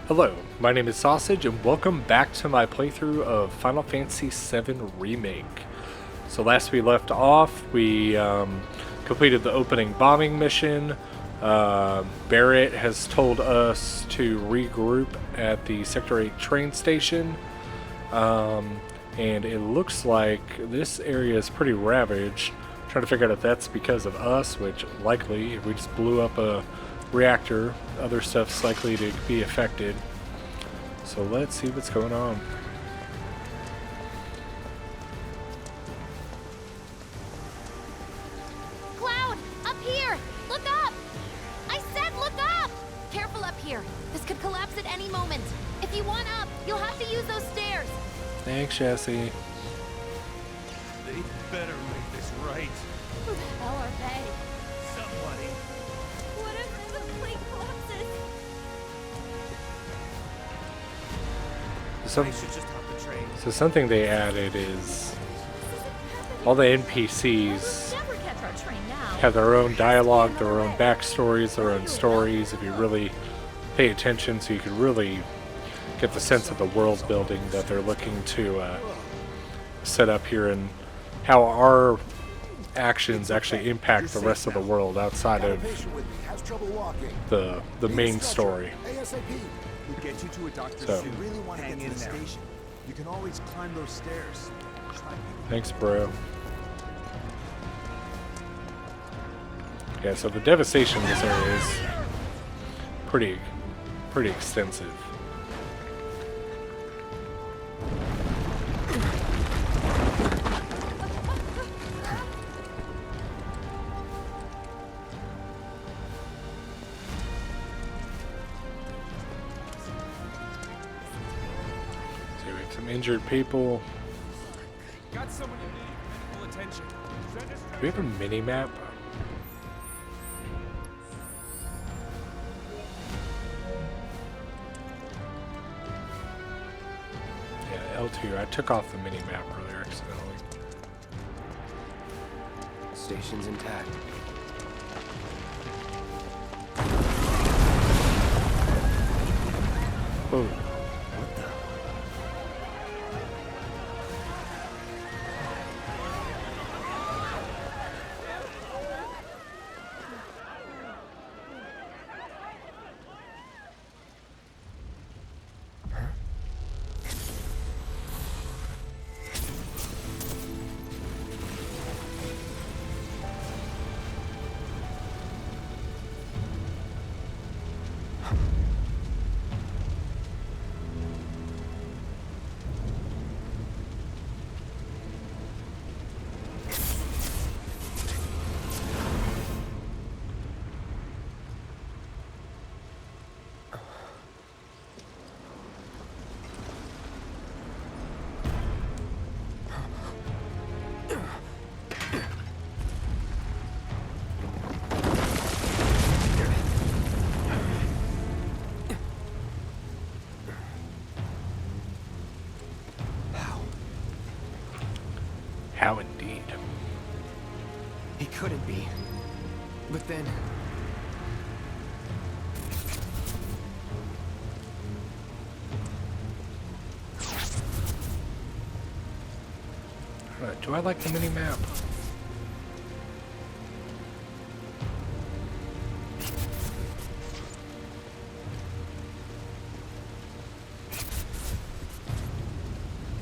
Hello, my name is Sausage, and welcome back to my playthrough of Final Fantasy VII Remake. So last we left off, we completed the opening bombing mission. Barrett has told us to regroup at the Sector 8 train station. And it looks like this area is pretty ravaged. I'm trying to figure out if that's because of us, which likely, if we just blew up a reactor, other stuff's likely to be affected. So let's see what's going on. Cloud! Up here! Look up! I said look up! Careful up here. This could collapse at any moment. If you want up, you'll have to use those stairs. Thanks, Jesse. They better make this right. Who the hell are they? Somebody. What if the plate collapses? So, I should just hop the train. so something they added is all the NPCs We'll never catch our train now. have their own dialogue, their own backstories, their own stories, if you really pay attention, so you can really get the sense of the world building that they're looking to set up here, and how our actions actually impact the rest of the world outside of the main story. We'll get you to a doctor So. soon. Really want to get to the station. You can always climb those stairs. Thanks, bro. Yeah, so the devastation in this area is pretty extensive. So we have some injured people. Got someone you need. Full attention. Do we have a mini map? Yeah, L2. I took off the mini map earlier accidentally. Station's intact. Oh, What the? how indeed. He couldn't be. But then... Do I like the mini map?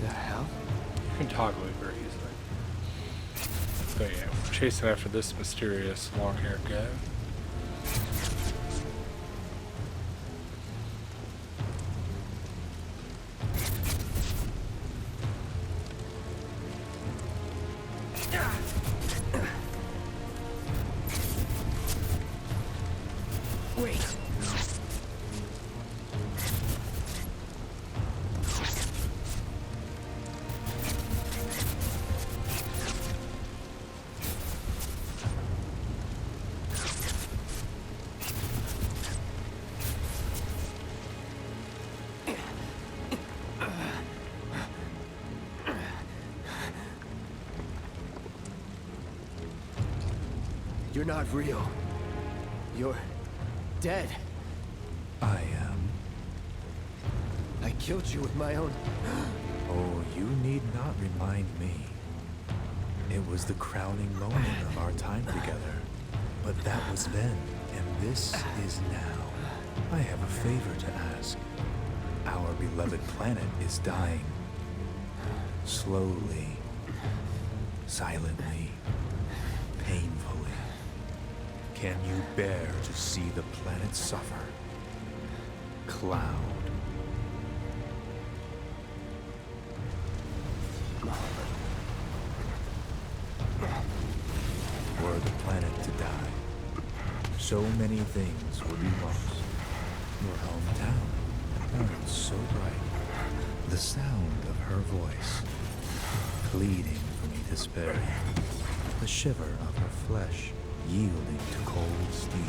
The hell? You can toggle it very easily. But yeah, we're chasing after this mysterious long-haired guy. Wait. You're not real. You're dead. I am. killed you with my own... Oh, you need not remind me. It was the crowning moment of our time together. But that was then, and this is now. I have a favor to ask. Our beloved planet is dying. Slowly. Silently. Painfully. Can you bear to see the planet suffer? Cloud. Were the planet to die, so many things would be lost. Your hometown burned so bright. The sound of her voice, pleading for me to spare you. The shiver of her flesh, yielding to cold steel.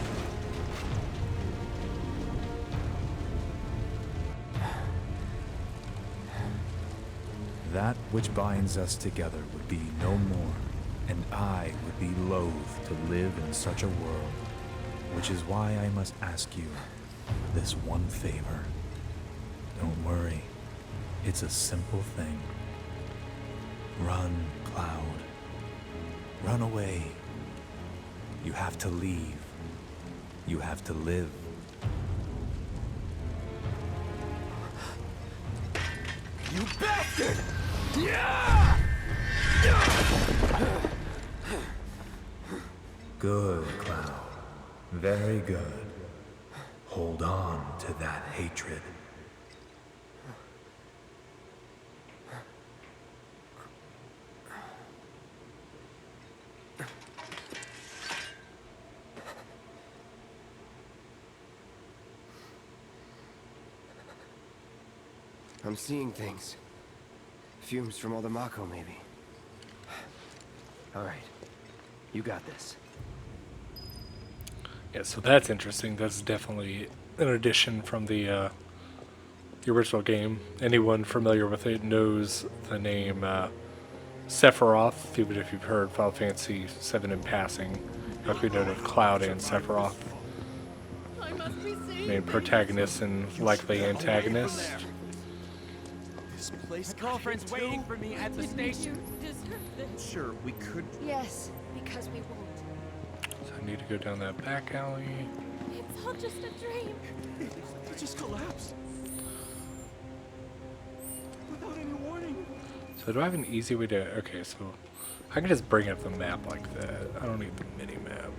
That which binds us together would be no more, and I would be loath to live in such a world, which is why I must ask you this one favor. Don't worry, it's a simple thing. Run, Cloud. Run away. You have to leave. You have to live. You bastard! Good, Cloud. Very good. Hold on to that hatred. I'm seeing things. Fumes from all the Mako, maybe. All right. You got this. Yeah, so that's interesting. That's definitely an addition from the original game. Anyone familiar with it knows the name Sephiroth, even if you've heard Final Fantasy VII in passing. Like we noted, Cloud and Sephiroth. I must be safe. Main protagonists and likely antagonists. This place My girlfriend's waiting for me at the station. Deserve this. Sure, we could... Yes, because we won't. So I need to go down that back alley. It's all just a dream. It just collapsed. Without any warning. So do I have an easy way to... Okay, so I can just bring up the map like that. I don't need the mini-map.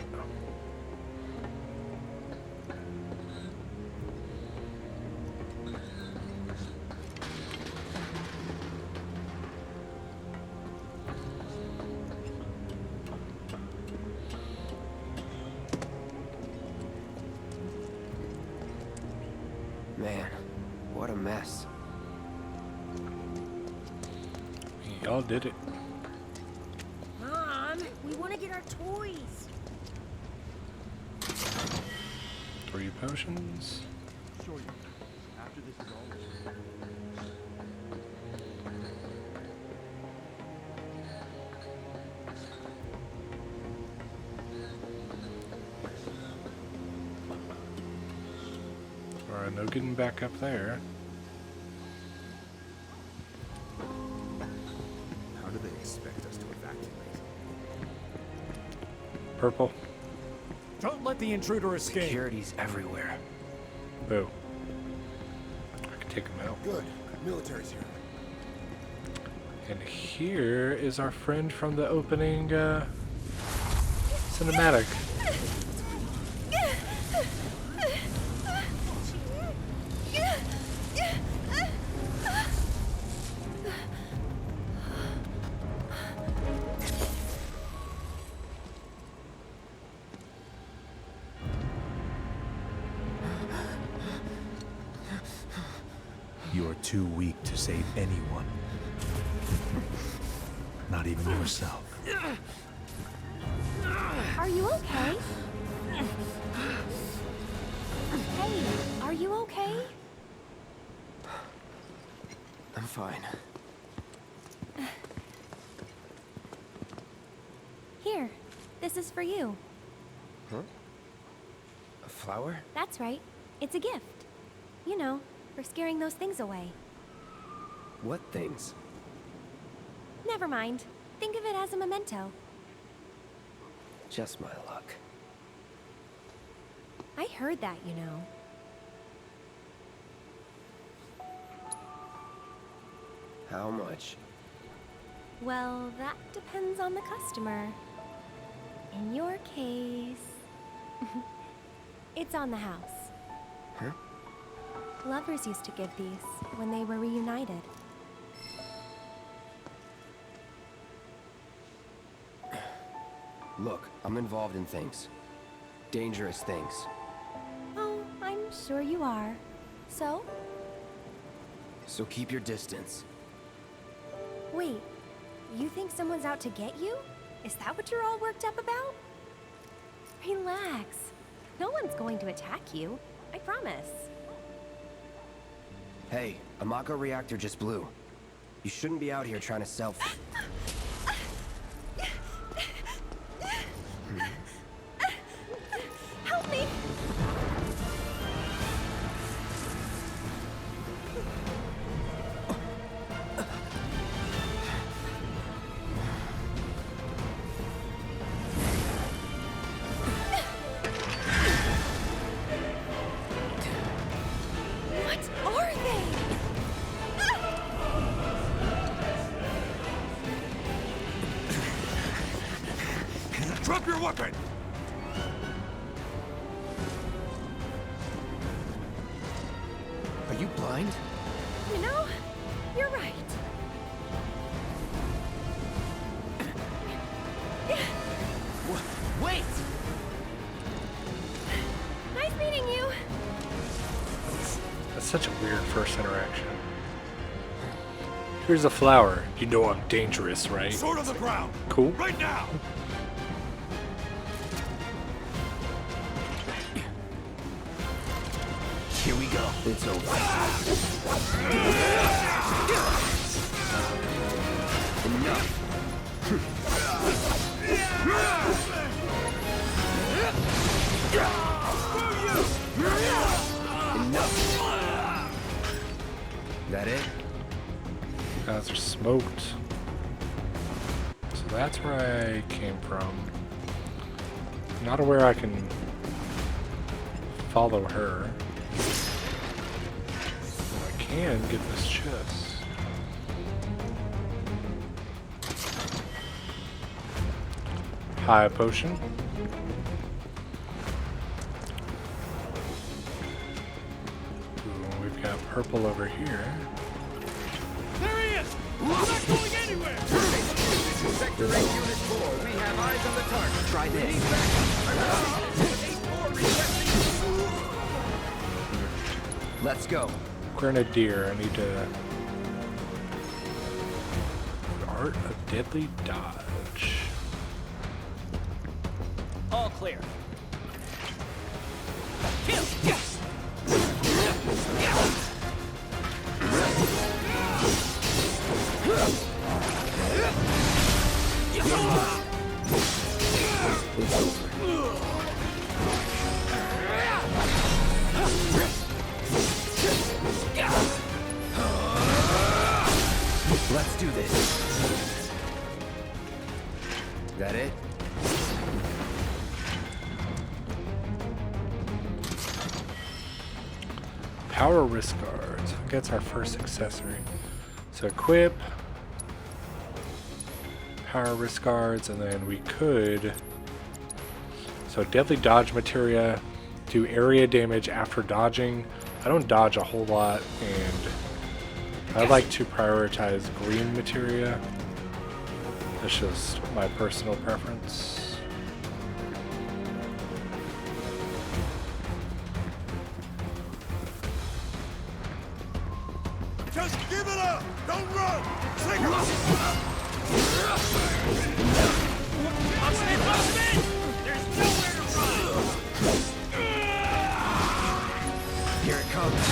Man, what a mess. Y'all did it. Mom, we want to get our toys. 3 potions. Sure you. After this is all over. Alright, no getting back up there. How do they expect us to evacuate? Purple. Don't let the intruder escape. Security's everywhere. Boo. I can take them out. Good. Military's here. And here is our friend from the opening cinematic. You're too weak to save anyone. Not even yourself. Are you okay? Hey, are you okay? I'm fine. Here, this is for you. Huh? A flower? That's right. It's a gift. You know, for scaring those things away. What things? Never mind. Think of it as a memento. Just my luck. I heard that, you know. How much? Well, that depends on the customer. In your case, it's on the house. Huh? Lovers used to give these when they were reunited. Look, I'm involved in things. Dangerous things. Oh, I'm sure you are. So? So keep your distance. Wait, you think someone's out to get you? Is that what you're all worked up about? Relax. No one's going to attack you. I promise. Hey, a Mako reactor just blew. You shouldn't be out here trying to self... Help me! What are they? Drop your weapon! Are you blind? You know, you're right. Wait! Nice meeting you. That's such a weird first interaction. Here's a flower. You know I'm dangerous, right? Sword on the ground! Cool. Right now! Here we go. It's over. Enough. Enough. That it? Guys are smoked. So that's where I came from. Not aware I can follow her. I can get this chest. High potion. Ooh, we've got purple over here. There he is! He's not going anywhere! Sector 8 Unit 4, we have eyes on the target. Try this. Let's go. Grenadier, I need to... Art of Deadly Dodge. All clear. Kill! Yes! Let's do this. That it? Power wrist guards. That's our first accessory. So equip. Power wrist guards, and then we could... So deadly dodge materia. Do area damage after dodging. I don't dodge a whole lot, and I like to prioritize green materia. That's just my personal preference. Just give it up! Don't run! Take him! There's nowhere to run! Here it comes.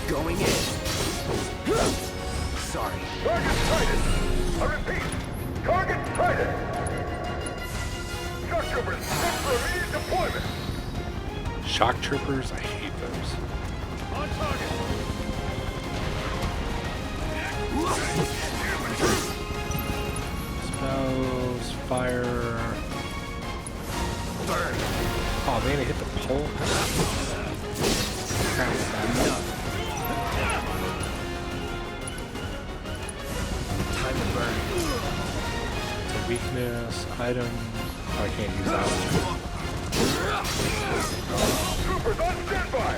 Going in. Sorry. Target sighted. I repeat, target sighted. Structure ready for immediate deployment. Shock troopers, I hate those. On target. Spells, fire. Burn. Oh man, it hit the pole. Time to burn. It's a weakness, item. Oh, I can't use that one. Troopers on standby.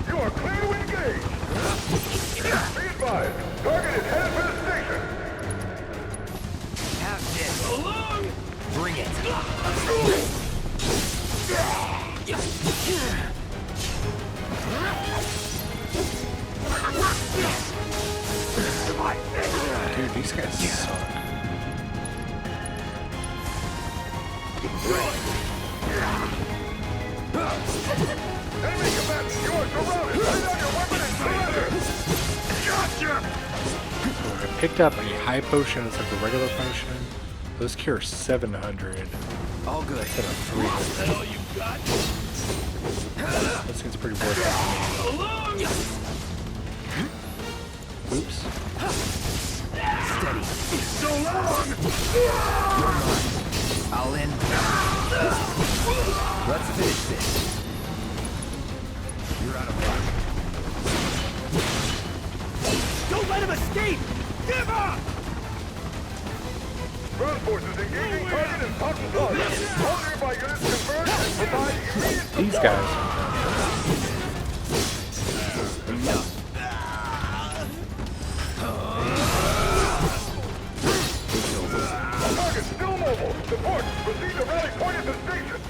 You are clear to engage. Be advised, target is headed for the station. Have this. Bring it. Dude, these guys suck. Enemy combatants, you are surrounded. Lay down your weapon and surrender. Gotcha. I picked up a high potion instead of a regular potion. Those cure 700 All good. instead of 300. That seems pretty worth it to me. Oops. Steady. So long. You're mine. I'll end. Let's finish this. You're out of luck. Don't let him escape! Give up! Ground forces engaging target and potent target. All nearby units converge and provide immediate These guys. Enough. target still mobile. Support. Proceed to rally point at the station.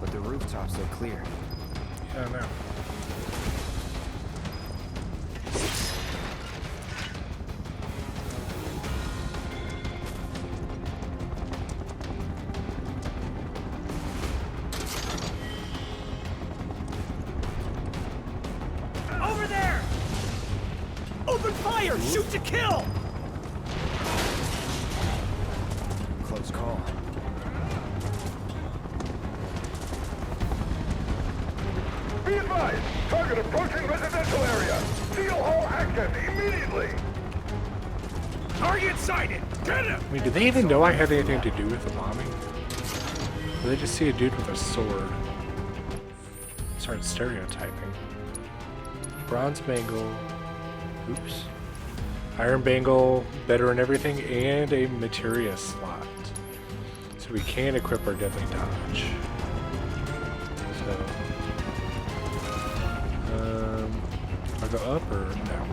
But the rooftops are clear. Yeah, I know. Over there! Open fire! Shoot to kill! Close call. Be advised. Target approaching residential area. Seal all access immediately. Target sighted! Get him! I mean, do they even know I had anything to do with the bombing? Or they just see a dude with a sword? Start stereotyping. Bronze bangle. Oops. Iron bangle, better in everything, and a materia slot. So we can equip our deadly dodge. So, I'll go up or down?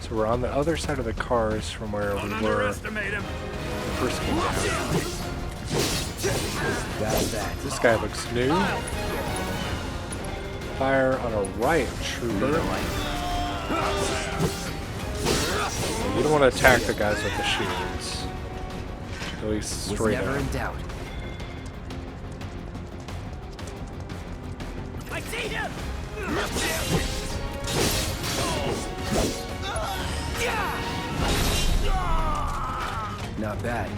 So we're on the other side of the cars from where we were Underestimate him! first came down. That's that. This guy looks new. Fire on a riot trooper. You don't want to attack the guys with the shields. At least Was straight never up. in doubt. I see him! Not bad.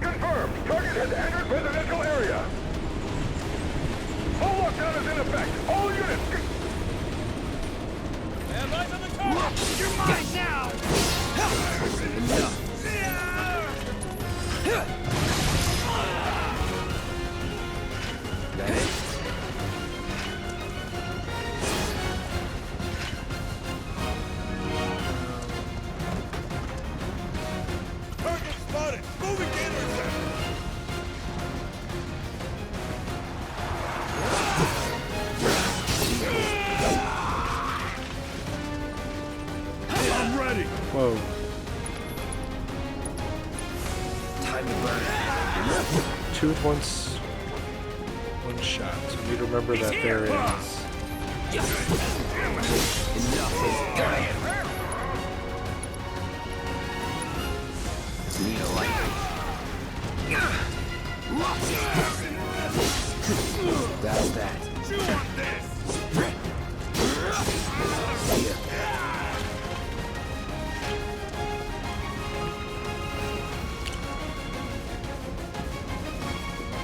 Confirmed. Target has entered residential area. All lockdown is in effect. All units. Stand eyes on the target! You're mine now! That it? Target spotted. Moving to intercept. I'm ready! Whoa. Time to burn. Two with one shot. So we need to remember that there is Need a light. That's that. See ya.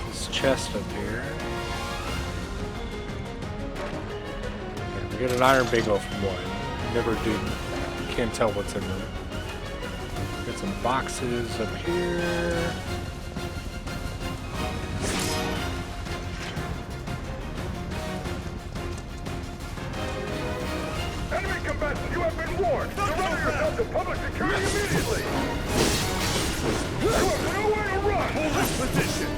This chest up here. Yeah, we get an iron bingo from one. Never do. Can't tell what's in them. Got some boxes up here. Enemy combatants, you have been warned. Surrender yourself to public security immediately. You have nowhere to run. Hold this position.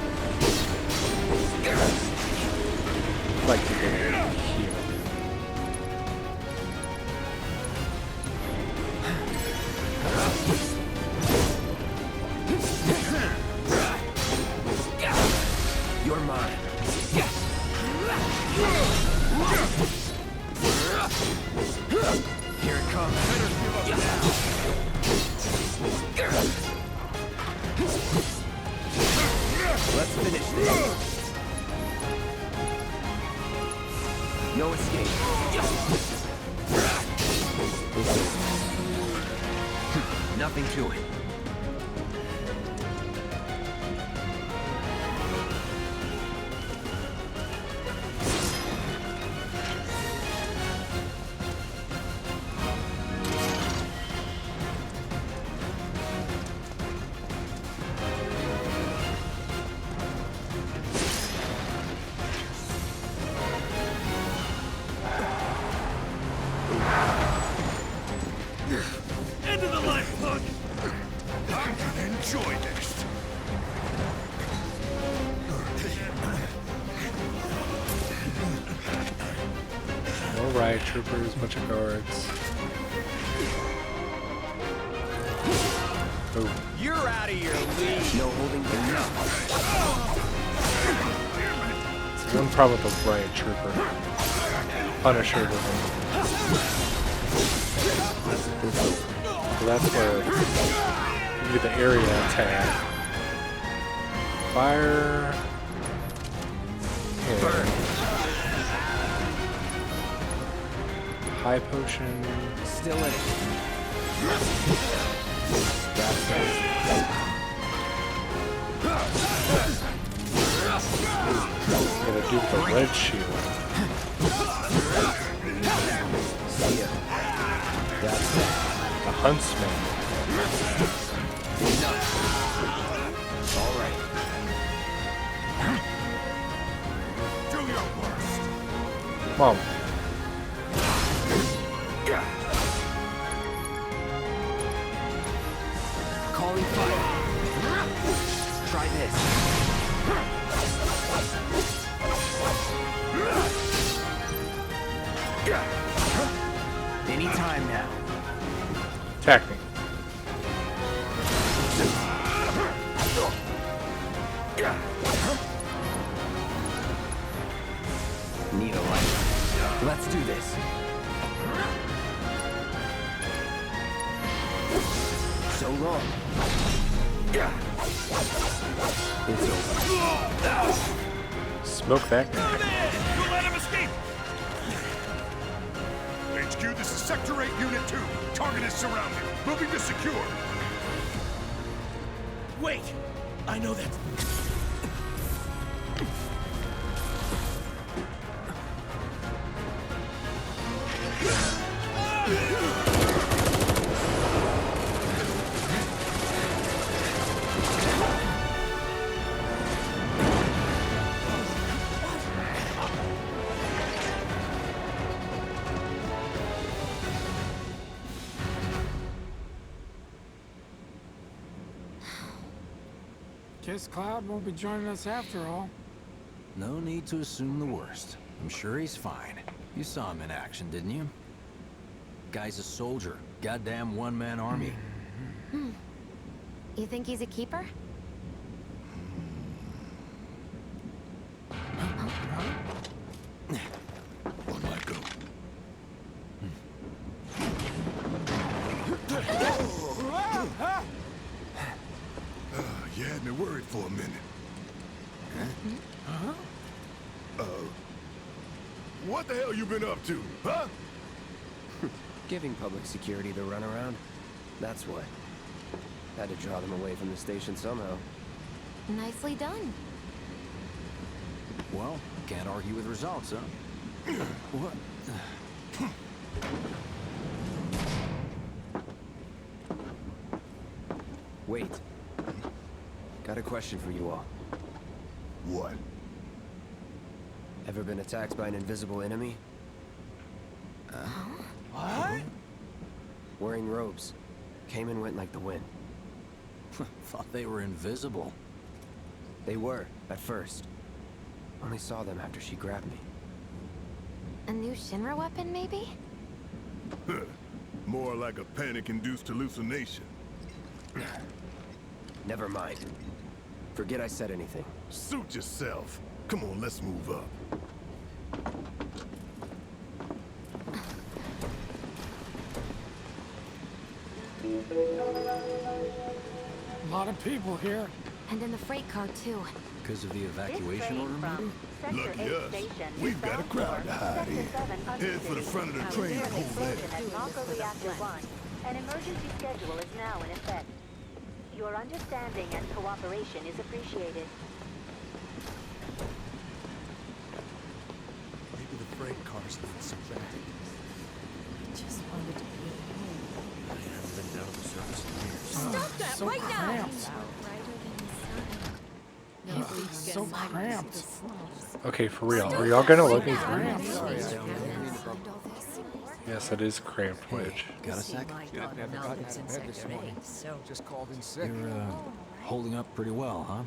I'd like to go here. You're mine. Here it comes. Let's finish this. No escape. Nothing to it. End of the line, punk! I'm gonna enjoy this. No riot troopers, bunch of guards. Oh, You're out of your league. No holding back. it's one problem with the riot trooper. Punisher doesn't. So that's where you get the area attack. Fire. And high potion. Still in it. That's it. Gotta do with the red shield. See ya. That's that. The huntsman. Enough. All right. Do your worst. Come on. Calling fire. Try this. Anytime now. Attack me. Need a light. Let's do this. So long. It's over. Smoke that guy. Don't let him escape! HQ, this is Sector 8, Unit 2. Target is surrounded. Moving to secure. Wait! I know that. Guess Cloud won't be joining us after all. No need to assume the worst. I'm sure he's fine. You saw him in action, didn't you? Guy's a soldier. Goddamn one-man army. You think he's a keeper? On my go. for a minute. What the hell you been up to, huh? Giving public security the runaround. That's what. Had to draw them away from the station somehow. Nicely done. Well, can't argue with results, huh? What? Wait. Got a question for you all. What? Ever been attacked by an invisible enemy? What? Wearing robes. Came and went like the wind. Thought they were invisible. They were, at first. Only saw them after she grabbed me. A new Shinra weapon, maybe? More like a panic-induced hallucination. Never mind. Forget I said anything. Suit yourself. Come on, let's move up. A lot of people here. And in the freight car, too. Because of the evacuation order, maybe? Lucky us. We've got a crowd to hide in. Head for the front of the train and hold that. At Mako Reactor 1, an emergency schedule is now in effect. Your understanding and cooperation is appreciated. Maybe the freight car's not so bad. Just wanted to be I haven't been down to the surface in years. Stop that So right cramped. So now! cramped. Okay, for real. Are y'all gonna let me through? Cramped. Yes, it is cramped, Wedge. Got a sec? Just called in sick. You're, holding up pretty well, huh?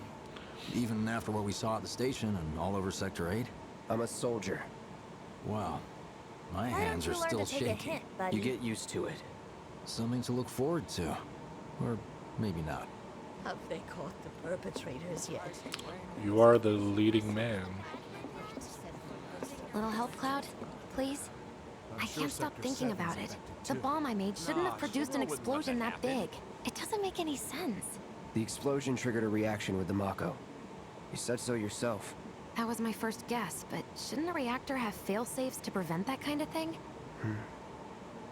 Even after what we saw at the station and all over Sector 8? I'm a soldier. Wow. My Why don't hands you are learn still to take a shaking. hint, buddy? You get used to it. Something to look forward to. Or maybe not. Have they caught the perpetrators yet? You are the leading man. Little help, Cloud? Please? I can't stop thinking about it. The bomb I made shouldn't have produced an explosion that big. It doesn't make any sense. The explosion triggered a reaction with the Mako. You said so yourself. That was my first guess, but shouldn't a reactor have fail-safes to prevent that kind of thing?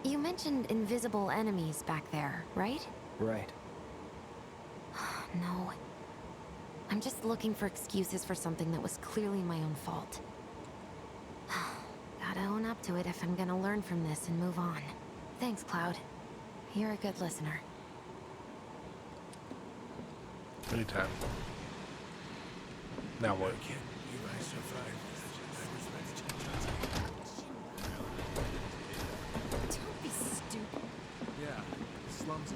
You mentioned invisible enemies back there, right? Right. No. I'm just looking for excuses for something that was clearly my own fault. Gotta own up to it if I'm gonna learn from this and move on. Thanks, Cloud. You're a good listener. Anytime. Now what? Don't be stupid. Yeah, slums.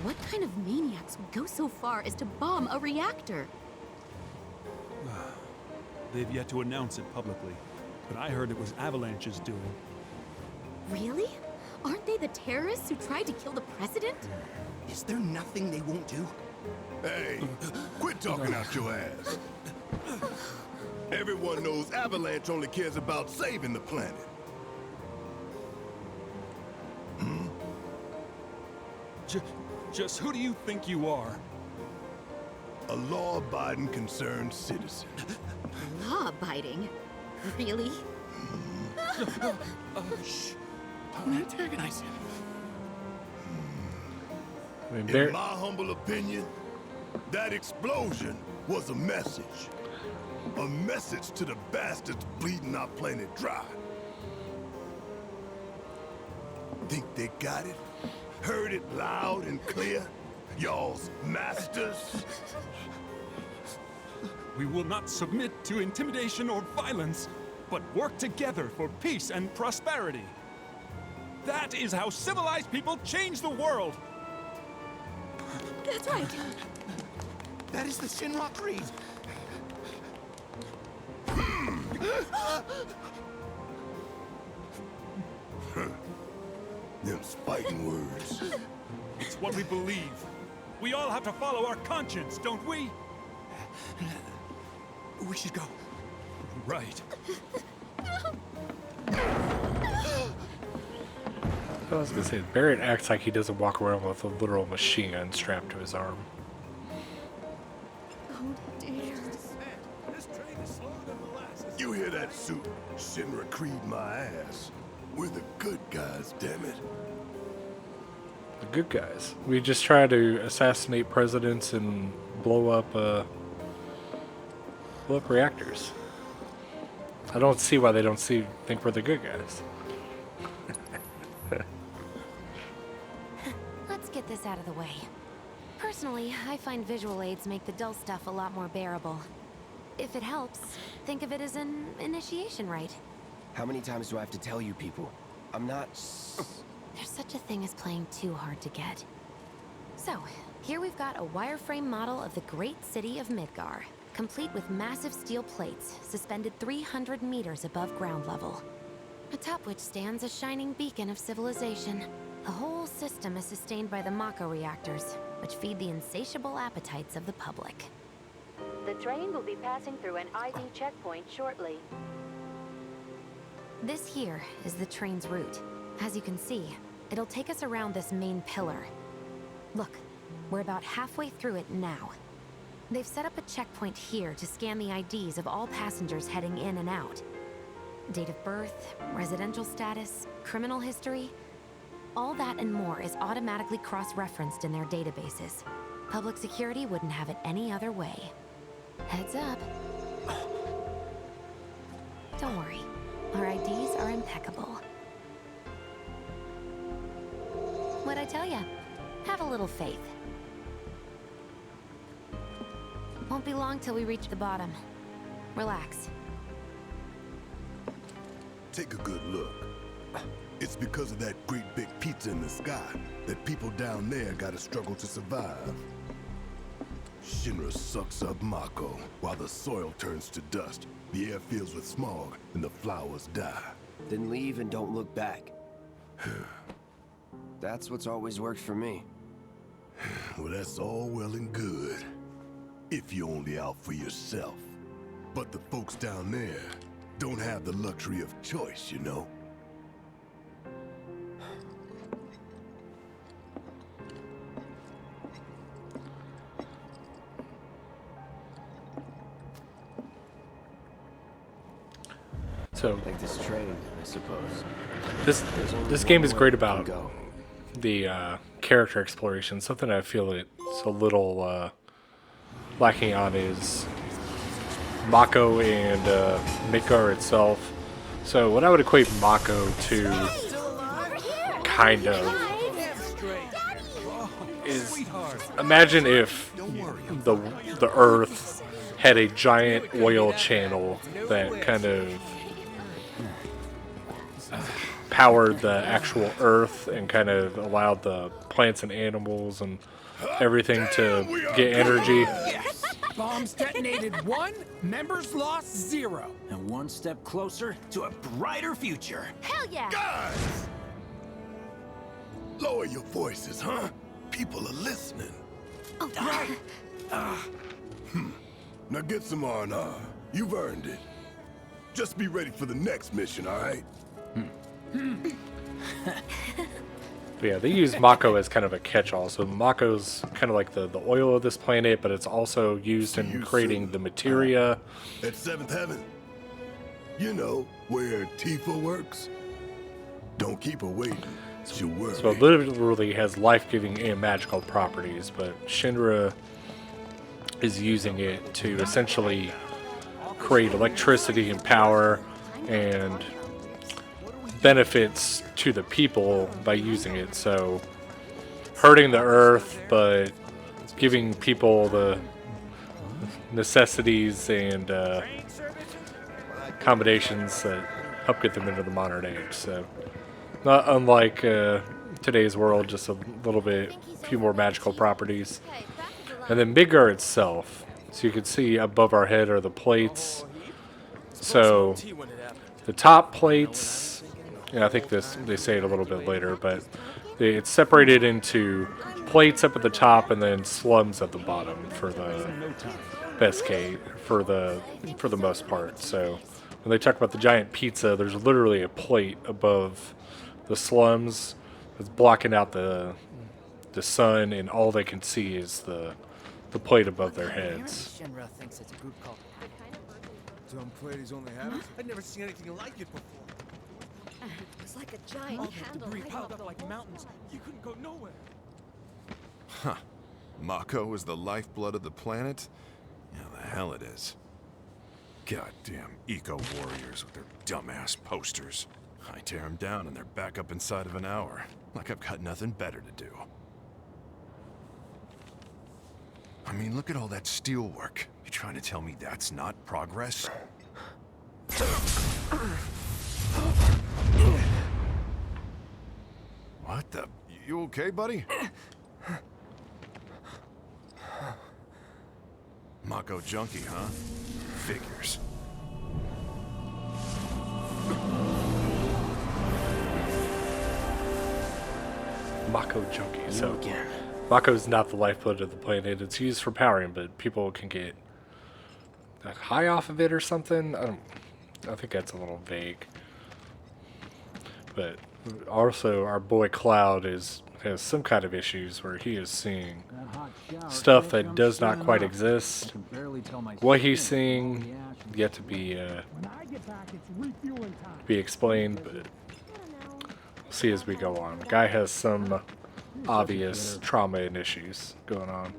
What kind of maniacs would go so far as to bomb a reactor? They've yet to announce it publicly, but I heard it was Avalanche's doing. Really? Aren't they the terrorists who tried to kill the president? Is there nothing they won't do? Hey, quit talking out your ass. Everyone knows Avalanche only cares about saving the planet. Just who do you think you are? A law-abiding, concerned citizen. Law-abiding? Really? Shh. Don't antagonize him. I mean, In my humble opinion, that explosion was a message. A message to the bastards bleeding our planet dry. Think they got it? Heard it loud and clear? Y'all's masters? We will not submit to intimidation or violence, but work together for peace and prosperity. That is how civilized people change the world. That's right. That is the Shinra Creed. Them's fighting words. It's what we believe. We all have to follow our conscience, don't we? We should go. Right. I was gonna say, Barrett acts like he doesn't walk around with a literal machine gun strapped to his arm. that suit, Shinra creed my ass. We're the good guys, damn it. The good guys. We just try to assassinate presidents and blow up reactors. I don't see why they don't think we're the good guys. Let's get this out of the way. Personally, I find visual aids make the dull stuff a lot more bearable. If it helps, think of it as an initiation rite. How many times do I have to tell you people? I'm not... There's such a thing as playing too hard to get. So, here we've got a wireframe model of the great city of Midgar, complete with massive steel plates suspended 300 meters above ground level, atop which stands a shining beacon of civilization. The whole system is sustained by the Mako reactors, which feed the insatiable appetites of the public. The train will be passing through an ID checkpoint shortly. This here is the train's route. As you can see, it'll take us around this main pillar. Look, we're about halfway through it now. They've set up a checkpoint here to scan the IDs of all passengers heading in and out. Date of birth, residential status, criminal history, all that and more is automatically cross-referenced in their databases. Public security wouldn't have it any other way. Heads up. Don't worry, our IDs are impeccable. What'd I tell ya? Have a little faith. Won't be long till we reach the bottom. Relax. Take a good look. It's because of that great big pizza in the sky that people down there gotta struggle to survive. Shinra sucks up Mako while the soil turns to dust, the air fills with smog, and the flowers die. Then leave and don't look back. That's what's always worked for me. Well, that's all well and good. If you're only out for yourself. But the folks down there don't have the luxury of choice, you know? So like this train, I suppose. This game is great about the character exploration. Something I feel it's a little lacking on is Mako and Midgar itself. So what I would equate Mako to, kind of, is imagine if the Earth had a giant oil channel that kind of powered the actual Earth and kind of allowed the plants and animals and everything to get energy. Yes! Bombs detonated 1, members lost 0. And one step closer to a brighter future. Hell yeah! Guys! Lower your voices, huh? People are listening. Oh, right. Now get some R&R. You've earned it. Just be ready for the next mission, all right? But yeah, they use Mako as kind of a catch-all. So Mako's kind of like the oil of this planet, but it's also used in creating the materia. At 7th Heaven. You know, where Tifa works. Don't keep her waiting. She'll worry. So it literally has life-giving and magical properties, but Shinra is using it to essentially create electricity and power and benefits to the people by using it. So hurting the earth, but giving people the necessities and accommodations that help get them into the modern age. So not unlike today's world, just a little bit, a few more magical properties. And then Midgar itself, so you can see above our head are the plates. So the top plates, and I think they say it a little bit later, but it's separated into plates up at the top and then slums at the bottom for the best case, for the most part. So when they talk about the giant pizza, there's literally a plate above the slums that's blocking out the sun, and all they can see is the plate above their heads. Shinra thinks it's a group called... Some Pleiades only have it. I'd never seen anything like it before. It was like a giant All candle. the debris lighting piled up up the like whole mountains. You couldn't go nowhere. Huh. Mako is the lifeblood of the planet? Yeah, the hell it is. Goddamn eco-warriors with their dumbass posters. I tear them down and they're back up inside of an hour. Like I've got nothing better to do. I mean, look at all that steel work. You trying to tell me that's not progress? What the? You okay, buddy? Mako junkie, huh? Figures. Mako junkie. So Mako's not the lifeblood of the planet. It's used for powering, but people can get high off of it or something. I think that's a little vague. But also, our boy Cloud has some kind of issues where he is seeing stuff that does not quite exist. What he's seeing yet to be explained, but we'll see as we go on. The guy has some obvious trauma and issues going on.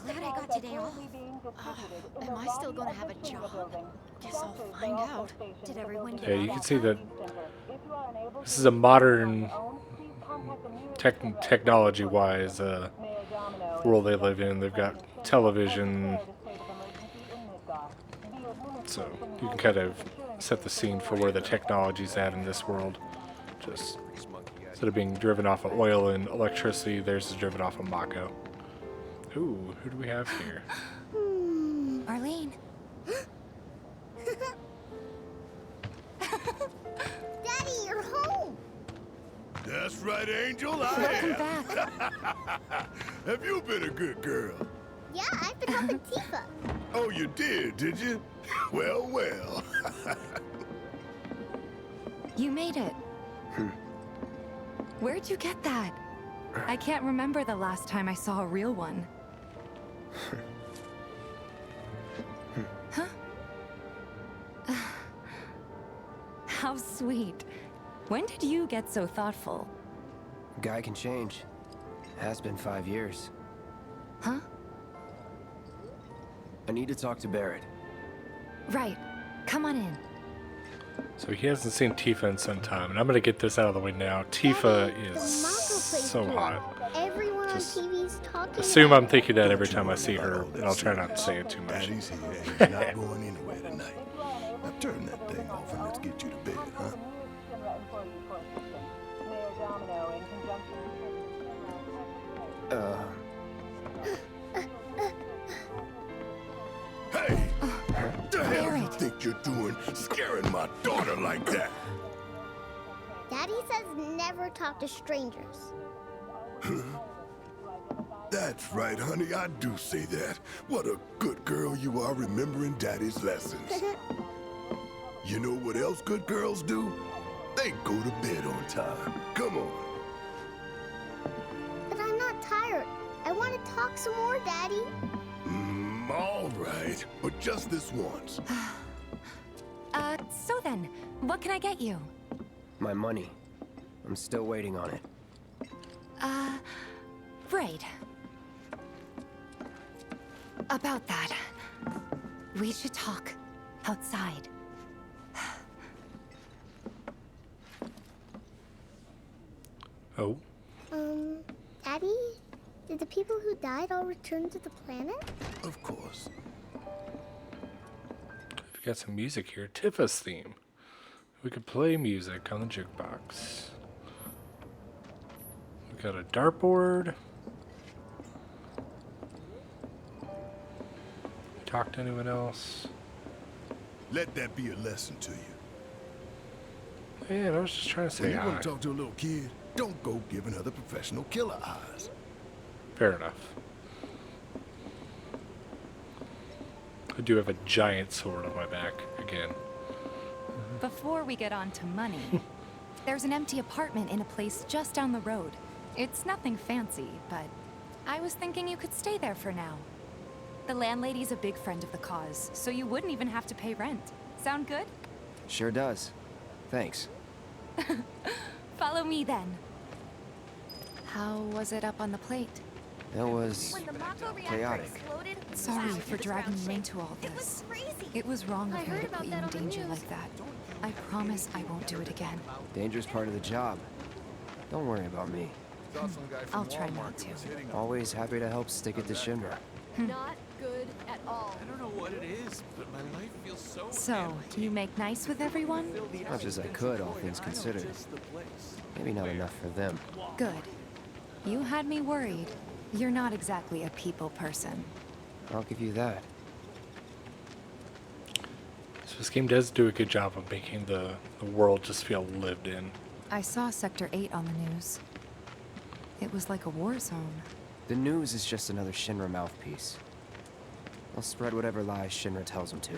Glad I got today off. Am I still gonna have a job? Guess I'll find out. Did everyone get Yeah, you can see that this is a modern, technology-wise world they live in. They've got television, so you can kind of set the scene for where the technology's at in this world. Just instead of being driven off of oil and electricity, theirs is driven off of Mako. Ooh, who do we have here? Arlene. Daddy, you're home. That's right, Angel. I Welcome am. back. Have you been a good girl? Yeah, I've been helping Tifa. Oh, you did you? Well, well. You made it. Where'd you get that? I can't remember the last time I saw a real one. Huh? How sweet. When did you get so thoughtful? Guy can change. Has been 5 years. Huh? I need to talk to Barrett. Right. Come on in. So he hasn't seen Tifa in some time, and I'm gonna get this out of the way now. Tifa is so hot. Everyone Just on TV's talking. assume I'm thinking that every time I see her, and I'll try not to say it too much. Daddy's here and he's not going anywhere tonight. Now turn that thing off and let's get you to bed, huh? Hey! What the hell you think you're doing scaring my daughter like that? Daddy says never talk to strangers. That's right, honey, I do say that. What a good girl you are remembering Daddy's lessons. You know what else good girls do? They go to bed on time. Come on. But I'm not tired. I want to talk some more, Daddy. All right, but just this once. So then, what can I get you? My money. I'm still waiting on it. Right. About that, we should talk outside. Oh. Daddy? Did the people who died all return to the planet? Of course. We got some music here. Tifa's theme. We could play music on the jukebox. We got a dartboard. Talk to anyone else? Let that be a lesson to you. Man, I was just trying to say When you hi. want to talk to a little kid, don't go giving other professional killer eyes. Fair enough. I do have a giant sword on my back again. Before we get on to money, there's an empty apartment in a place just down the road. It's nothing fancy, but I was thinking you could stay there for now. The landlady's a big friend of the cause, so you wouldn't even have to pay rent. Sound good? Sure does. Thanks. Follow me then. How was it up on the plate? That was chaotic. Sorry for dragging you into all this. It was wrong of me to put you in danger like that. I promise I won't do it again. Dangerous part of the job. Don't worry about me. I'll try not to. Always happy to help stick it to Shinra. Not good at all. I don't know what it is, but my life feels so... So, you make nice with everyone? Much as I could, all things considered. Maybe not enough for them. Good. You had me worried. You're not exactly a people person. I'll give you that. So this game does do a good job of making the world just feel lived in. I saw Sector 8 on the news. It was like a war zone. The news is just another Shinra mouthpiece. They'll spread whatever lies Shinra tells them to.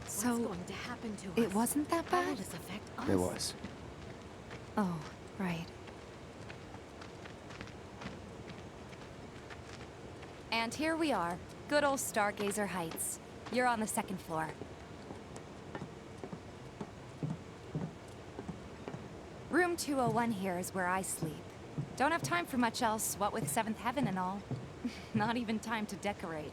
So, What's going to happen to us? it wasn't that How will bad? this affect us? It was. Oh, right. And here we are. Good old Stargazer Heights. You're on the second floor. Room 201 here is where I sleep. Don't have time for much else, what with Seventh Heaven and all. Not even time to decorate.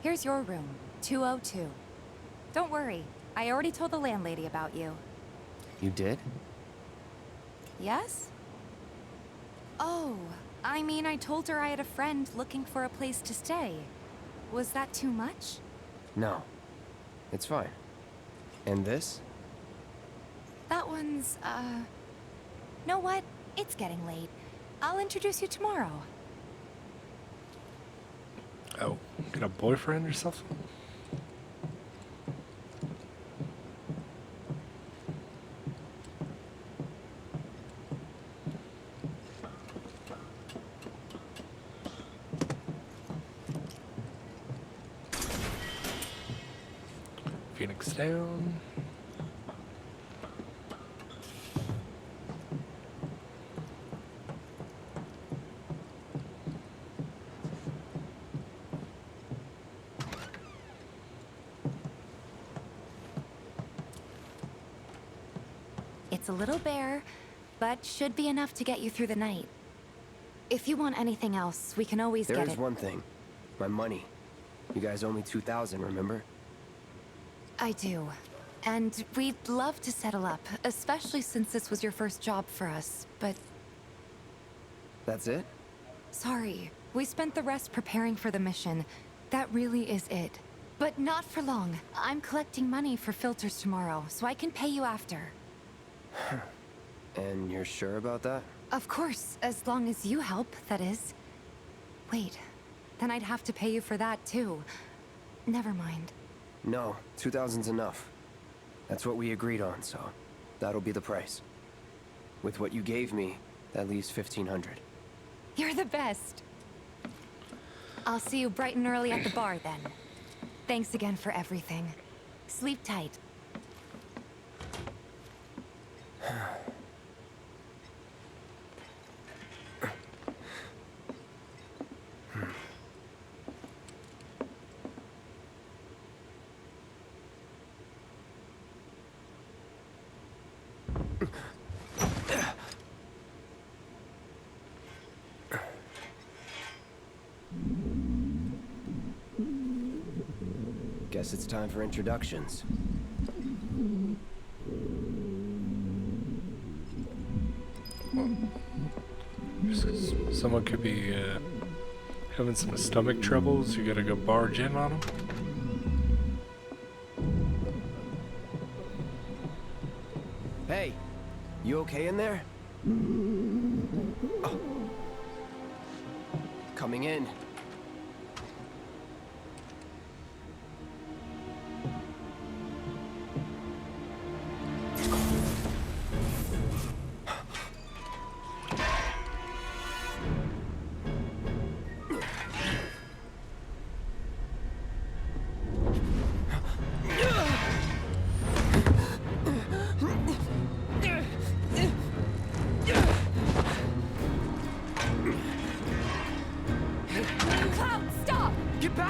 Here's your room, 202. Don't worry, I already told the landlady about you. You did? Yes? Oh, I mean, I told her I had a friend looking for a place to stay. Was that too much? No. It's fine. And this? That one's, know what? It's getting late. I'll introduce you tomorrow. Oh, got a boyfriend or something? Phoenix down. It's a little bare, but should be enough to get you through the night. If you want anything else, we can always get it. There is one thing. My money. You guys owe me 2,000, remember? I do. And we'd love to settle up, especially since this was your first job for us, but... That's it? Sorry. We spent the rest preparing for the mission. That really is it. But not for long. I'm collecting money for filters tomorrow, so I can pay you after. And you're sure about that? Of course, as long as you help, that is. Wait, then I'd have to pay you for that too. Never mind. No, 2,000's enough. That's what we agreed on, so that'll be the price. With what you gave me, that leaves 1,500. You're the best. I'll see you bright and early at the bar then. Thanks again for everything. Sleep tight. Guess it's time for introductions. Someone could be having some stomach troubles. You gotta go barge in on them. Hey, you okay in there? Oh. Coming in.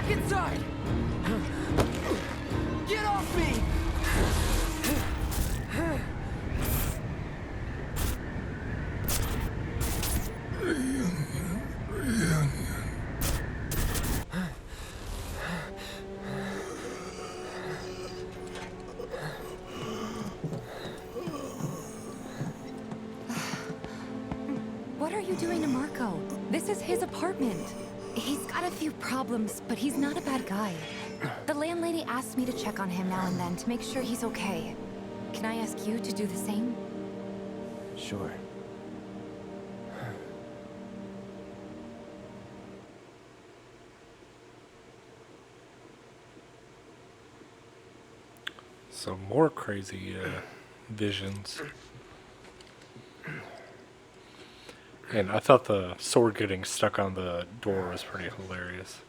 Back inside! Get off me! What are you doing to Marco? This is his apartment. He's got a few problems, but he's not a bad guy. The landlady asked me to check on him now and then to make sure he's okay. Can I ask you to do the same? Sure. Some more crazy visions. And I thought the sword getting stuck on the door was pretty hilarious.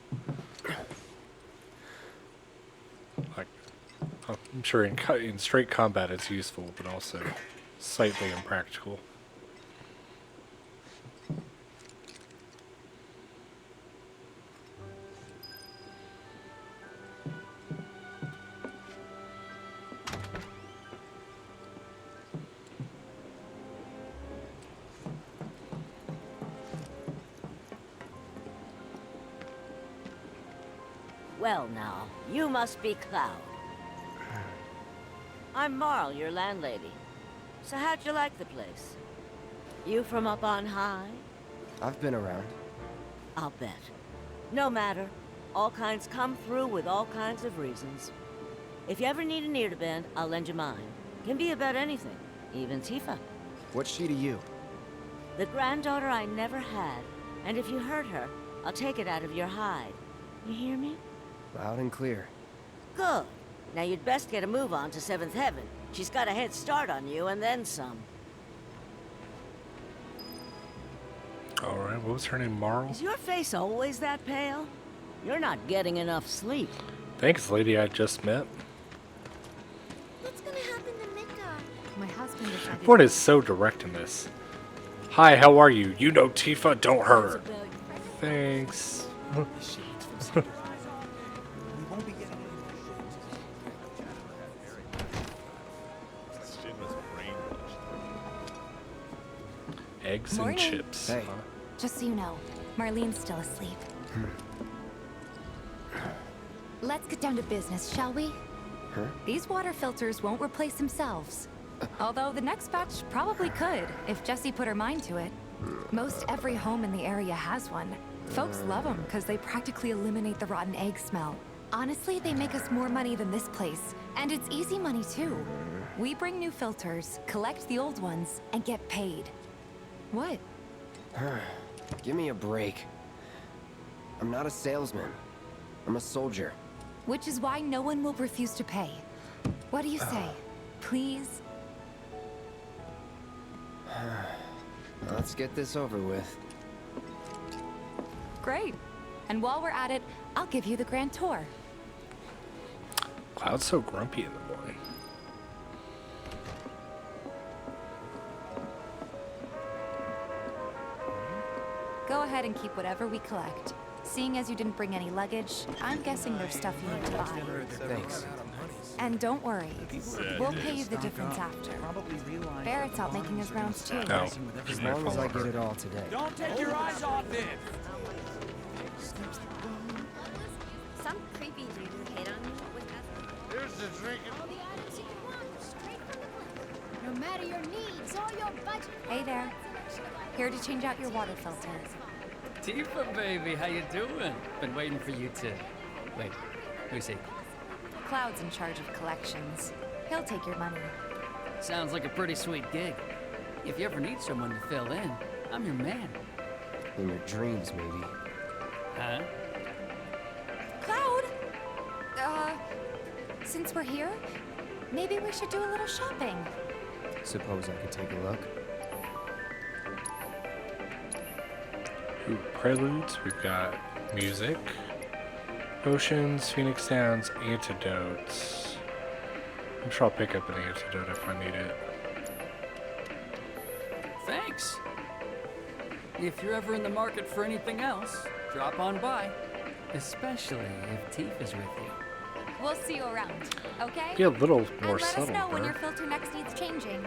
Like, I'm sure in straight combat it's useful, but also slightly impractical. Well now, you must be Cloud. I'm Marl, your landlady. So how'd you like the place? You from up on high? I've been around. I'll bet. No matter. All kinds come through with all kinds of reasons. If you ever need an ear to bend, I'll lend you mine. Can be about anything, even Tifa. What's she to you? The granddaughter I never had, and if you hurt her, I'll take it out of your hide. You hear me? Loud and clear. Good. Now you'd best get a move on to 7th Heaven. She's got a head start on you, and then some. Alright, what was her name? Marl? Is your face always that pale? You're not getting enough sleep. Thanks, lady I just met. What's gonna happen to Mika? My husband decided... What is so direct in this? Hi, how are you? You know Tifa, don't hurt her. Thanks. Eggs Morning. and chips. Hey. Huh? Just so you know, Marlene's still asleep. Let's get down to business, shall we? Huh? These water filters won't replace themselves. Although the next batch probably could, if Jessie put her mind to it. Most every home in the area has one. Folks love them because they practically eliminate the rotten egg smell. Honestly, they make us more money than this place. And it's easy money too. We bring new filters, collect the old ones, and get paid. What? Give me a break. I'm not a salesman. I'm a soldier. Which is why no one will refuse to pay. What do you say? Please? Let's get this over with. Great. And while we're at it, I'll give you the grand tour. Cloud's so grumpy in the morning. Go ahead and keep whatever we collect. Seeing as you didn't bring any luggage, I'm guessing there's stuff you need to buy. Thanks. And don't worry, we'll pay you the difference after. Barrett's out making his rounds too. No. As long as I get it all today. Don't take your eyes off it! Some creepy dude who hit on me with that. Here's the drink. All the items you can want, straight from the plant. No matter your needs or your budget. Hey there. Here to change out your water filter. Tifa, baby, how you doing? Been waiting for you to... Wait, who's he? Cloud's in charge of collections. He'll take your money. Sounds like a pretty sweet gig. If you ever need someone to fill in, I'm your man. In your dreams, maybe. Huh? Cloud! Since we're here, maybe we should do a little shopping. Suppose I could take a look. Ooh, preludes, we've got music, potions, Phoenix Downs, antidotes. I'm sure I'll pick up an antidote if I need it. Thanks. If you're ever in the market for anything else, drop on by. Especially if Tifa's with you. We'll see you around, okay? Be a little more and let subtle, us know when bro. your filter next needs changing.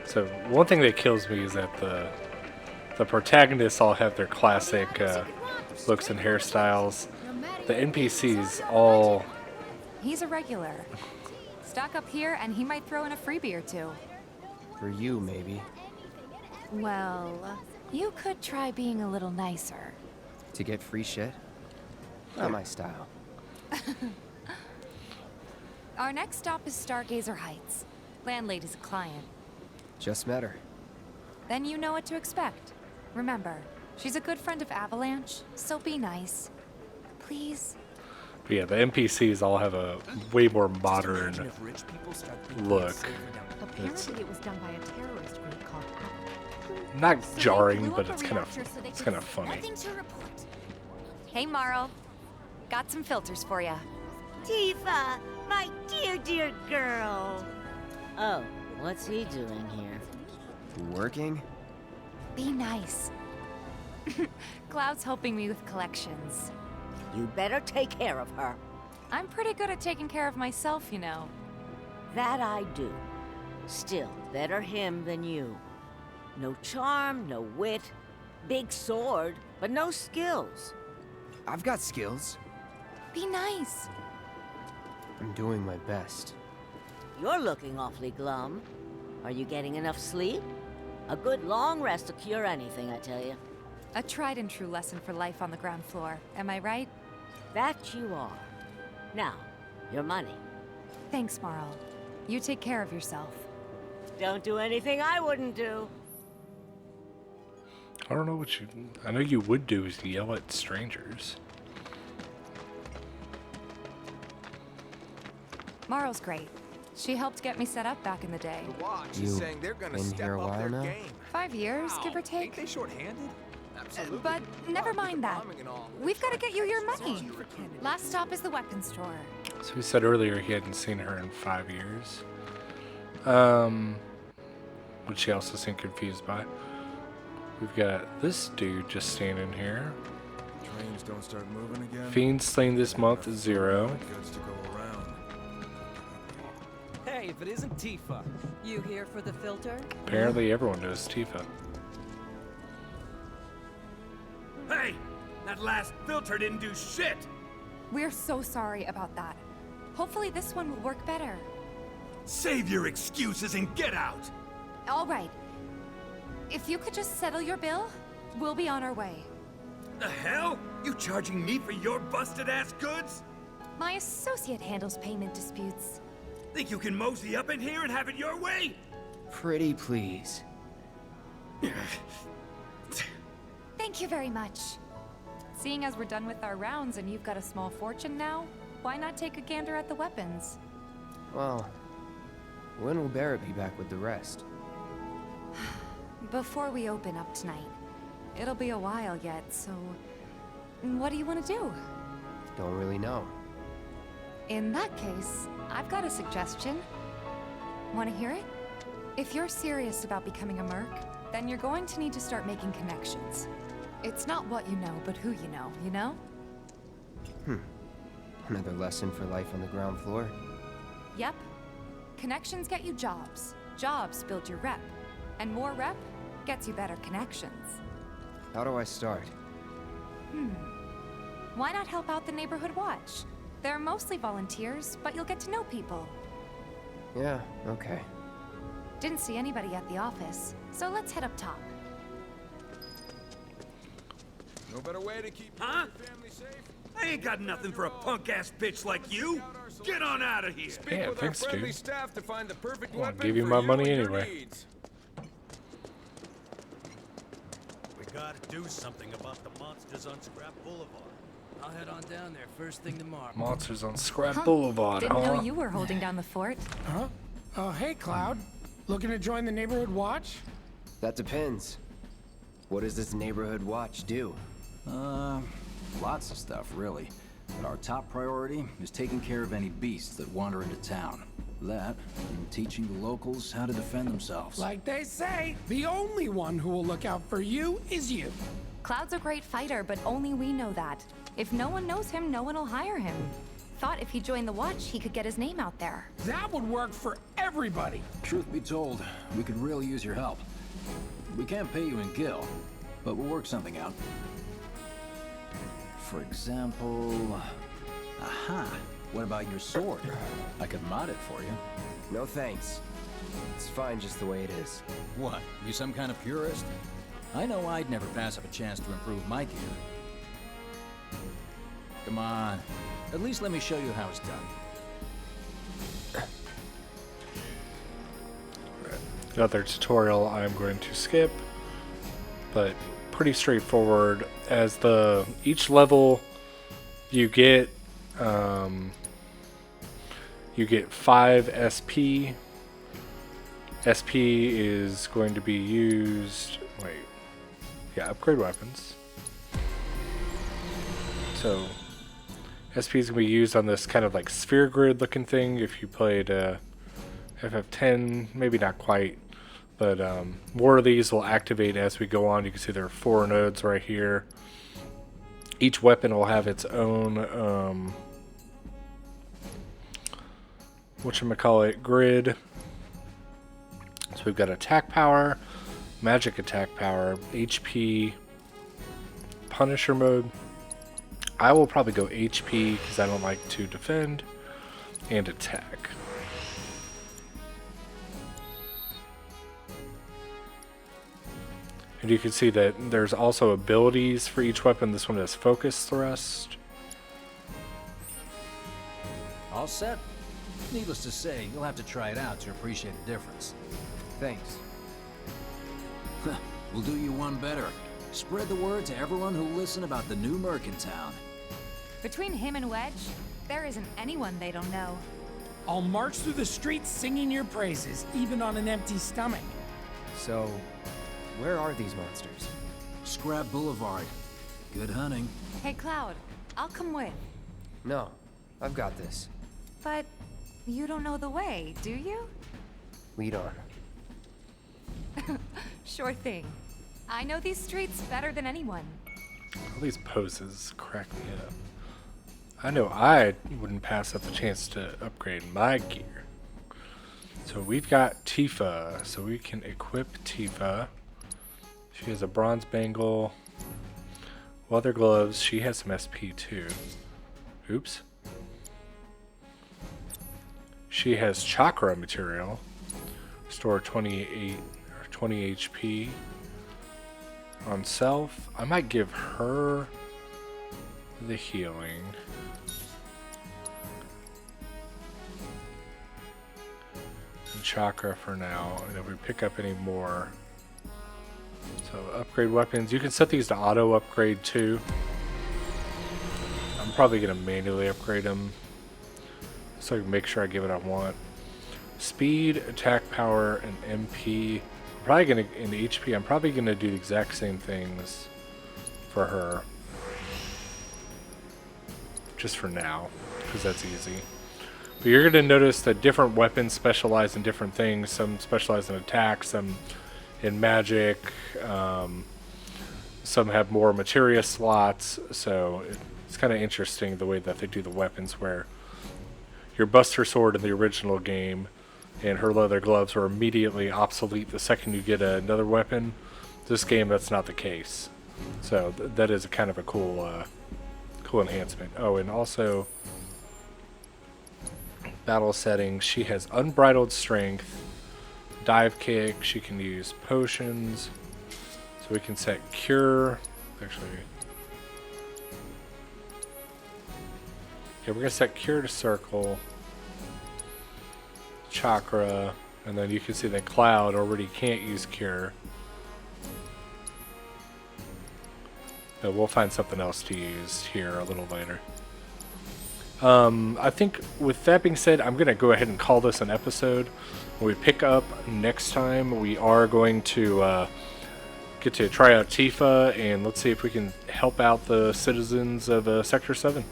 So one thing that kills me is that the protagonists all have their classic looks and hairstyles. The NPCs all... He's a regular. Stock up here and he might throw in a freebie or two. For you, maybe. Well, you could try being a little nicer. To get free shit? Not my style. Our next stop is Stargazer Heights. Landlady's a client. Just met her. Then you know what to expect. Remember, she's a good friend of Avalanche, so be nice. Please? But yeah, the NPCs all have a way more modern look. Apparently it was done by a terrorist group called Not jarring, but it's kind of funny. Nothing to report. Hey, Marl. Got some filters for ya. Tifa, my dear, dear girl. Oh, what's he doing here? Working? Be nice. Cloud's helping me with collections. You better take care of her. I'm pretty good at taking care of myself, you know. That I do. Still, better him than you. No charm, no wit. Big sword, but no skills. I've got skills. Be nice. I'm doing my best. You're looking awfully glum. Are you getting enough sleep? A good long rest to cure anything, I tell you. A tried and true lesson for life on the ground floor. Am I right? That you are. Now, your money. Thanks, Marl. You take care of yourself. Don't do anything I wouldn't do. I don't know what you... I know you would do is yell at strangers. Marl's great. She helped get me set up back in the day. You been here a while now? 5 years, give or take. They short-handed? But never mind that. We've got to get you your money. Last stop is the weapons store. So he said earlier he hadn't seen her in 5 years. Which she also seemed confused by. We've got this dude just standing here. Trains don't start moving again. Fiends slain this month, 0. Goods to go around. Hey, if it isn't Tifa. You here for the filter? Apparently everyone knows Tifa. Hey! That last filter didn't do shit! We're so sorry about that. Hopefully this one will work better. Save your excuses and get out! All right. If you could just settle your bill, we'll be on our way. The hell? You charging me for your busted-ass goods? My associate handles payment disputes. Think you can mosey up in here and have it your way? Pretty please. Thank you very much. Seeing as we're done with our rounds and you've got a small fortune now, why not take a gander at the weapons? Well, when will Barrett be back with the rest? Before we open up tonight. It'll be a while yet, so... what do you want to do? Don't really know. In that case, I've got a suggestion. Want to hear it? If you're serious about becoming a merc, then you're going to need to start making connections. It's not what you know, but who you know, you know? Another lesson for life on the ground floor? Yep. Connections get you jobs. Jobs build your rep. And more rep gets you better connections. How do I start? Why not help out the Neighborhood Watch? They're mostly volunteers, but you'll get to know people. Yeah, okay. Didn't see anybody at the office, so let's head up top. No better way to keep your family safe. I ain't got nothing for a punk-ass bitch like you! Get on out of here! Yeah, With thanks, our friendly dude. staff to find the perfect I'll weapon give you for my money and your anyway. needs. We gotta do something about the monsters on Scrap Boulevard. I'll head on down there first thing tomorrow. Monsters on Scrap Boulevard, Didn't huh? know you were holding down the fort. Huh? Oh, hey, Cloud. Looking to join the Neighborhood Watch? That depends. What does this Neighborhood Watch do? Lots of stuff, really. But our top priority is taking care of any beasts that wander into town. That, and teaching the locals how to defend themselves. Like they say, the only one who will look out for you is you. Cloud's a great fighter, but only we know that. If no one knows him, no one will hire him. Thought if he joined the Watch, he could get his name out there. That would work for everybody. Truth be told, we could really use your help. We can't pay you in gil, but we'll work something out. For example... Aha! What about your sword? I could mod it for you. No thanks. It's fine just the way it is. What? You some kind of purist? I know I'd never pass up a chance to improve my gear. Come on. At least let me show you how it's done. Another tutorial I'm going to skip, but pretty straightforward. As each level you get 5 SP. SP is going to be used. Upgrade weapons. So SP is going to be used on this kind of like sphere grid looking thing. If you played FF10, maybe not quite, but more of these will activate as we go on. You can see there are 4 nodes right here. Each weapon will have its own grid. So we've got attack power, magic attack power, HP, Punisher mode. I will probably go HP because I don't like to defend, and attack. And you can see that there's also abilities for each weapon. This one has focus thrust. All set? Needless to say, you'll have to try it out to appreciate the difference. Thanks. We'll do you one better. Spread the word to everyone who'll listen about the new merc in town. Between him and Wedge, there isn't anyone they don't know. I'll march through the streets singing your praises, even on an empty stomach. So, where are these monsters? Scrap Boulevard. Good hunting. Hey, Cloud, I'll come with. No, I've got this. But you don't know the way, do you? Lead on. Sure thing. I know these streets better than anyone. All these poses crack me up. I know I wouldn't pass up the chance to upgrade my gear. So we've got Tifa, so we can equip Tifa. She has a bronze bangle, leather gloves. She has some SP too. Oops. She has chakra material. Restore 28 or 20 HP on self. I might give her the healing. And chakra for now. And if we pick up any more. So upgrade weapons. You can set these to auto upgrade too. I'm probably going to manually upgrade them so I can make sure I get what I want. Speed, attack power, and MP. I'm probably going to, in the HP, I'm probably going to do the exact same things for her. Just for now, because that's easy. But you're going to notice that different weapons specialize in different things. Some specialize in attack, some in magic. Some have more materia slots. So it's kind of interesting the way that they do the weapons, where your Buster Sword in the original game and her leather gloves are immediately obsolete the second you get another weapon. This game, that's not the case. So that is kind of a cool enhancement. Oh, and also battle settings. She has unbridled strength, dive kick. She can use potions. So we can set cure. Actually, okay, we're gonna set cure to circle. Chakra, and then you can see that Cloud already can't use cure. But we'll find something else to use here a little later. I think with that being said, I'm going to go ahead and call this an episode. When we pick up next time, we are going to get to try out Tifa, and let's see if we can help out the citizens of Sector 7.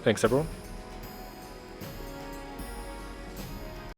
Thanks, everyone.